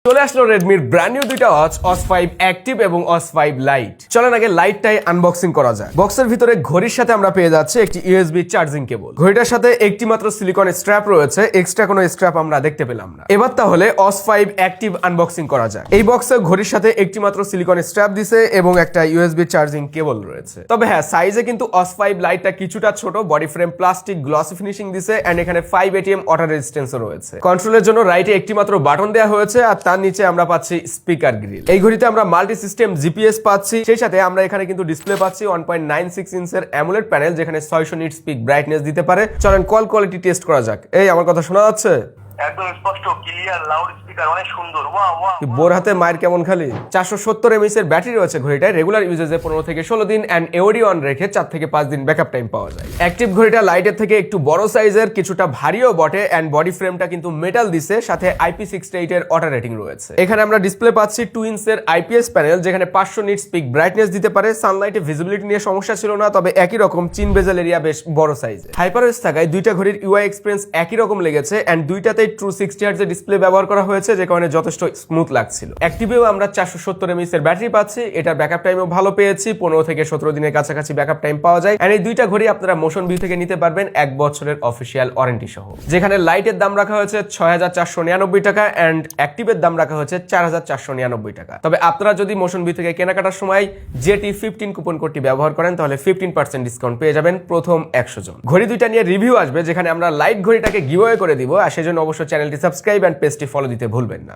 চলে আসলো রেডমির brand new দুইটা ওয়াচ OS 5 অ্যাক্টিভ এবং OS 5 লাইট। চলেন আগে লাইটটাই আনবক্সিং করা যায়। বক্সের ভিতরে ঘড়ির সাথে আমরা পেয়ে যাচ্ছি একটি ইউএসবি চার্জিং কেবল। ঘড়িটার সাথে একটি মাত্র সিলিকন স্ট্র্যাপ রয়েছে, এক্সট্রা কোনো স্ট্র্যাপ আমরা দেখতে পেলাম না। এবার তাহলে OS 5 অ্যাক্টিভ আনবক্সিং করা যায়। এই বক্সে ঘড়ির সাথে একটি মাত্র সিলিকন স্ট্র্যাপ দিছে এবং একটা ইউএসবি চার্জিং কেবল রয়েছে। তবে হ্যাঁ, সাইজে কিন্তু OS 5 লাইটটা কিছুটা ছোট, body frame plastic glossy finishing দিছে এন্ড এখানে 5 ATM ওয়াটার রেজিস্ট্যান্সও রয়েছে। কন্ট্রোলের জন্য রাইটে একটি মাত্র বাটন দেওয়া হয়েছে আর তার নিচে আমরা পাচ্ছি স্পিকার গ্রিল। এই ঘড়িতে আমরা মাল্টি সিস্টেম জিপিএস পাচ্ছি, সেই সাথে আমরা এখানে কিন্তু ডিসপ্লে পাচ্ছি 1.96 ইঞ্চের অ্যামোলেড প্যানেল, যেখানে 600 নিটস পিক ব্রাইটনেস দিতে পারে। চলেন কল কোয়ালিটি টেস্ট করা যাক। এই আমার কথা শোনা যাচ্ছে? একদম স্পষ্ট, ক্লিয়ার, লাউড স্পিকার, অনেক সুন্দর। Wow wow. বোর হাতে মায়ের কেমন খালি। 470 mAh এর ব্যাটারি রয়েছে ঘড়িটায়। রেগুলার ইউজেজে 15 থেকে 16 দিন এন্ড এওডি অন রেখে 4 থেকে 5 দিন ব্যাকআপ টাইম পাওয়া যায়। অ্যাক্টিভ ঘড়িটা লাইটের থেকে একটু বড় সাইজের, কিছুটা ভারীও বটে এন্ড বডি ফ্রেমটা কিন্তু মেটাল দিছে, সাথে IP68 এর ওয়াটার রেটিং রয়েছে। এখানে আমরা ডিসপ্লে পাচ্ছি 2 ইঞ্চের IPS প্যানেল, যেখানে 500 নিটস পিক ব্রাইটনেস দিতে পারে। সানলাইটে ভিজিবিলিটি নিয়ে সমস্যা ছিল না, তবে একই রকম চিন বেজেল এরিয়া বেশ বড় সাইজে। হাইপারওয়েস থাকায় দুইটা ঘড়ির UI এক্সপেরিয়েন্স একই রকম লেগেছে এন্ড দুইটাতেই ট্রু 60 হার্টজ ডিসপ্লে ব্যবহার করা হয়েছে, যে কারণে যথেষ্ট স্মুথ লাগছিল। অ্যাক্টিভেও আমরা 470 mAh এর ব্যাটারি পাচ্ছি। এটার ব্যাকআপ টাইমও ভালো পেয়েছি, 15 থেকে 17 দিনের কাছাকাছি ব্যাকআপ টাইম পাওয়া যায়। এন্ড এই দুইটা ঘড়ি আপনারা মোশন ভিউ থেকে নিতে পারবেন 1 বছরের অফিশিয়াল ওয়ারেন্টি সহ। যেখানে লাইটের দাম রাখা হয়েছে 6499 টাকা এন্ড অ্যাক্টিভের দাম রাখা হয়েছে 4499 টাকা। তবে আপনারা যদি মোশন ভিউ থেকে কেনাকাটার সময় JT15 কুপন কোডটি ব্যবহার করেন, তাহলে 15% ডিসকাউন্ট পেয়ে যাবেন প্রথম 100 জন। ঘড়ি দুইটা নিয়ে রিভিউ আসবে, যেখানে আমরা লাইট ঘড়িটাকে গিভঅ্যাওয়ে করে দিব, আর সেজন্য অবশ্যই চ্যানেলটি সাবস্ক্রাইব এন্ড পেজটি ফলো দিতে ভুলবেন না।